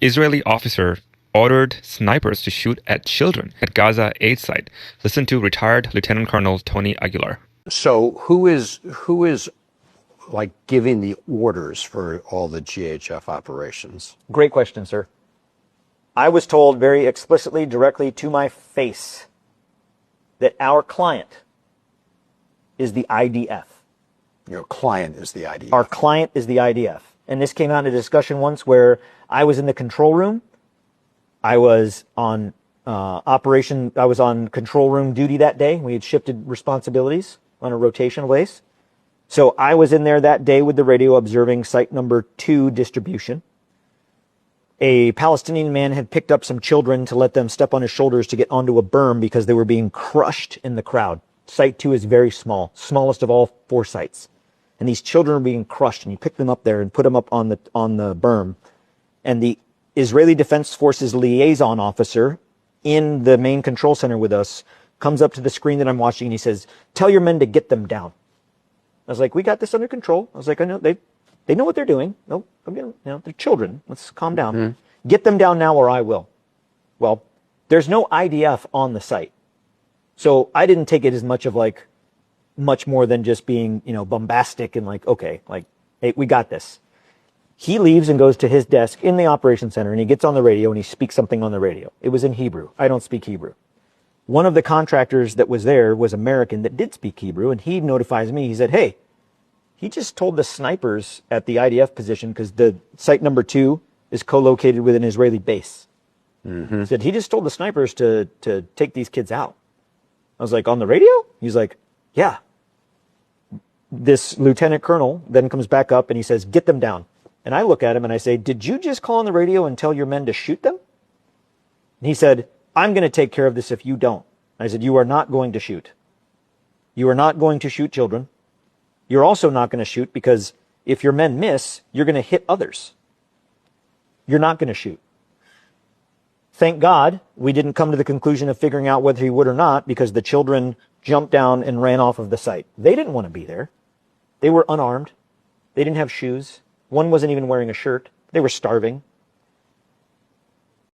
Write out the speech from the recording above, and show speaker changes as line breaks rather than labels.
Israeli officer ordered snipers to shoot at children at Gaza aid site. Listen to retired Lieutenant Colonel Tony Aguilar.
So who is like giving the orders for all the GHF operations?
Great question, sir. I was told very explicitly, directly to my face, that our client is the IDF.
Your client is the IDF.
Our client is the IDF. And this came out in a discussion once where I was in the control room. I was on I was on control room duty that day. We had shifted responsibilities on a rotational base. So I was in there that day with the radio observing site number 2 distribution. A Palestinian man had picked up some children to let them step on his shoulders to get onto a berm because they were being crushed in the crowd. Site 2 is very small, smallest of all 4 sites. And these children are being crushed, and he picked them up there and put them up on the berm. And the Israeli Defense Forces liaison officer in the main control center with us comes up to the screen that I'm watching, and he says, "Tell your men to get them down." I was like, "We got this under control." I was like, "I know they know what they're doing. No, they're children. Let's calm down. Mm-hmm. Get them down now, or I will." Well, there's no IDF on the site, so I didn't take it as much more than just being, bombastic and like, okay, like, hey, we got this. He leaves and goes to his desk in the operations center, and he gets on the radio and he speaks something on the radio. It was in Hebrew. I don't speak Hebrew. One of the contractors that was there was American that did speak Hebrew, and he notifies me. He said, "Hey, he just told the snipers at the IDF position," because the site number 2 is co-located with an Israeli base. Mm-hmm. He said, "He just told the snipers to take these kids out." I was like, "On the radio?" He's like, "Yeah." This lieutenant colonel then comes back up and he says, "Get them down." And I look at him and I say, "Did you just call on the radio and tell your men to shoot them?" And he said, "I'm going to take care of this if you don't." I said, "You are not going to shoot. You are not going to shoot children. You're also not going to shoot because if your men miss, you're going to hit others. You're not going to shoot." Thank God we didn't come to the conclusion of figuring out whether he would or not, because the children jumped down and ran off of the site. They didn't want to be there. They were unarmed. They didn't have shoes. One wasn't even wearing a shirt. They were starving.